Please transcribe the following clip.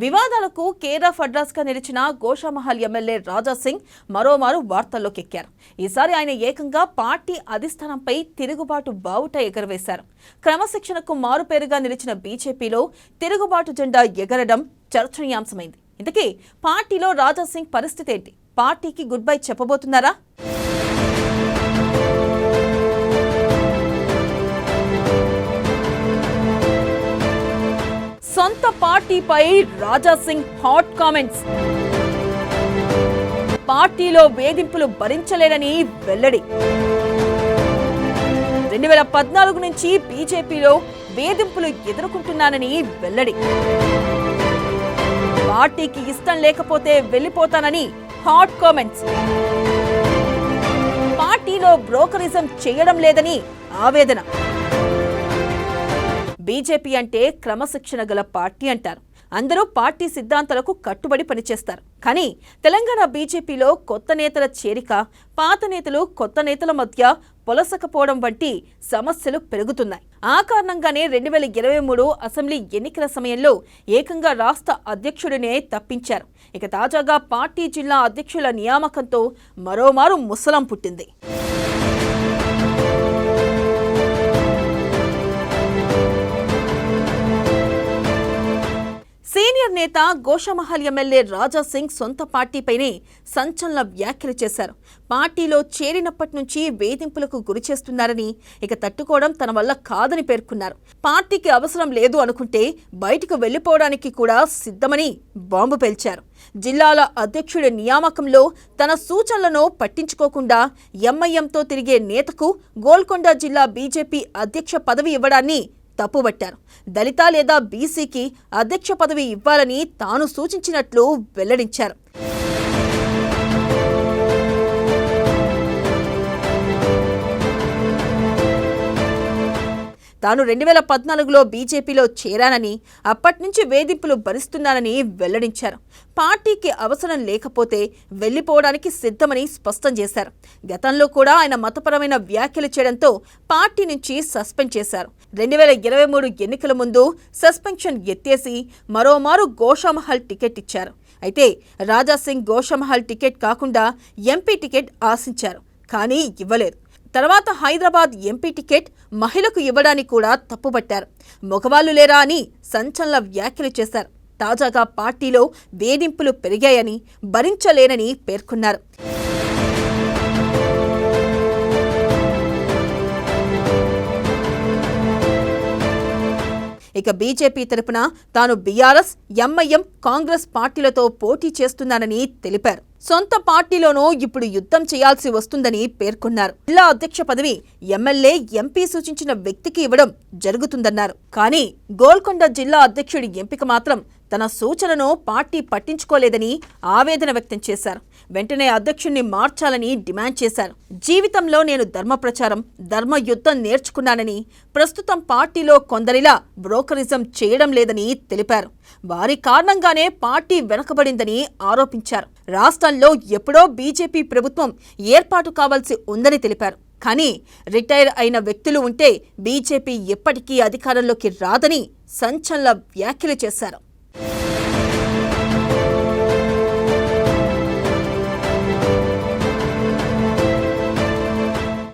వివాదాలకు care of address గా నిలిచిన గోషామహల్ ఎమ్మెల్యే రాజా సింగ్ మరోమారు వార్తల్లోకి ఎక్కారు. ఈసారి ఆయన ఏకంగా పార్టీ అధిష్టానంపై తిరుగుబాటు బావుట ఎగరవేశారు. క్రమశిక్షణకు మారుపేరుగా నిలిచిన బీజేపీలో తిరుగుబాటు జెండా ఎగరడం చర్చనీయాంశమైంది. ఇంతకీ పార్టీలో రాజా సింగ్ పరిస్థితి ఏంటి? పార్టీకి గుడ్ బై చెప్పబోతున్నారా? సొంత పార్టీపై రాజా సింగ్ హాట్ కామెంట్స్. పార్టీలో వేధింపులు భరించలేనని వెల్లడి. 2014 నుంచి బీజేపీలో వేధింపులు ఎదుర్కొంటున్నానని వెల్లడి. పార్టీకి ఇష్టం లేకపోతే వెళ్లిపోతానని హాట్ కామెంట్స్. పార్టీలో బ్రోకరిజం చేయడం లేదని ఆవేదన. బీజేపీ అంటే క్రమశిక్షణ గల పార్టీ అంటారు. అందరూ పార్టీ సిద్ధాంతాలకు కట్టుబడి పనిచేస్తారు. కానీ తెలంగాణ బీజేపీలో కొత్త నేతల చేరిక, పాత నేతలు కొత్త నేతల మధ్య పొలసకపోవడం వంటి సమస్యలు పెరుగుతున్నాయి. ఆ కారణంగానే 2023 అసెంబ్లీ ఎన్నికల సమయంలో ఏకంగా రాష్ట్ర అధ్యక్షుడినే తప్పించారు. ఇక తాజాగా పార్టీ జిల్లా అధ్యక్షుల నియామకంతో మరోమారు ముసలం పుట్టింది. సీనియర్ నేత గోషామహల్ ఎమ్మెల్యే రాజా సింగ్ సొంత పార్టీపైనే సంచలన వ్యాఖ్యలు చేశారు. పార్టీలో చేరినప్పటి నుంచి వేధింపులకు గురి చేస్తున్నారని, ఇక తట్టుకోవడం తన వల్ల కాదని పేర్కొన్నారు. పార్టీకి అవసరం లేదు అనుకుంటే బయటకు వెళ్లిపోవడానికి కూడా సిద్ధమని బాంబు పేల్చారు. జిల్లాల అధ్యక్షుడి నియామకంలో తన సూచనలను పట్టించుకోకుండా ఎంఐఎంతో తిరిగే నేతకు గోల్కొండ జిల్లా బీజేపీ అధ్యక్ష పదవి ఇవ్వడాన్ని తప్పుబట్టారు. దళిత లేదా బీసీకి అధ్యక్ష పదవి ఇవ్వాలని తాను సూచించినట్లు వెల్లడించారు. తాను 2014లో బీజేపీలో చేరానని, అప్పటి నుంచి వేధింపులు భరిస్తున్నానని వెల్లడించారు. పార్టీకి అవసరం లేకపోతే వెళ్లిపోవడానికి సిద్ధమని స్పష్టం చేశారు. గతంలో కూడా ఆయన మతపరమైన వ్యాఖ్యలు చేయడంతో పార్టీ నుంచి సస్పెండ్ చేశారు. 2023 ఎన్నికల ముందు సస్పెన్షన్ ఎత్తేసి మరోమారు గోషామహల్ టికెట్ ఇచ్చారు. అయితే రాజా సింగ్ గోషామహల్ టికెట్ కాకుండా ఎంపీ టికెట్ ఆశించారు, కానీ ఇవ్వలేదు. తర్వాత హైదరాబాద్ ఎంపీ టికెట్ మహిళకు ఇవ్వడాన్ని కూడా తప్పుపట్టారు. మగవాళ్లు లేరా అని సంచలన వ్యాఖ్యలు చేశారు. తాజాగా పార్టీలో వేధింపులు పెరిగాయని, భరించలేనని పేర్కొన్నారు. ఇక బీజేపీ తరపున తాను బీఆర్ఎస్, ఎంఐఎం, కాంగ్రెస్ పార్టీలతో పోటీ చేస్తున్నానని తెలిపారు. సొంత పార్టీలోనూ ఇప్పుడు యుద్ధం చేయాల్సి వస్తుందని పేర్కొన్నారు. జిల్లా అధ్యక్ష పదవి ఎమ్మెల్యే, ఎంపీ సూచించిన వ్యక్తికి ఇవ్వడం జరుగుతుందన్నారు. కానీ గోల్కొండ జిల్లా అధ్యక్షుడి ఎంపిక మాత్రం తన సూచనను పార్టీ పట్టించుకోలేదని ఆవేదన వ్యక్తం చేశారు. వెంటనే అధ్యక్షుణ్ణి మార్చాలని డిమాండ్ చేశారు. జీవితంలో నేను ధర్మ ప్రచారం, ధర్మ యుద్ధం నేర్చుకున్నానని, ప్రస్తుతం పార్టీలో కొందరిలా బ్రోకరిజం చేయడం లేదని తెలిపారు. వారి కారణంగానే పార్టీ వెనకబడిందని ఆరోపించారు. రాష్ట్రంలో ఎప్పుడో బీజేపీ ప్రభుత్వం ఏర్పాటు కావాల్సి ఉందని తెలిపారు. కానీ రిటైర్ అయిన వ్యక్తులు ఉంటే బీజేపీ ఎప్పటికీ అధికారంలోకి రాదని సంచలన వ్యాఖ్యలు చేశారు.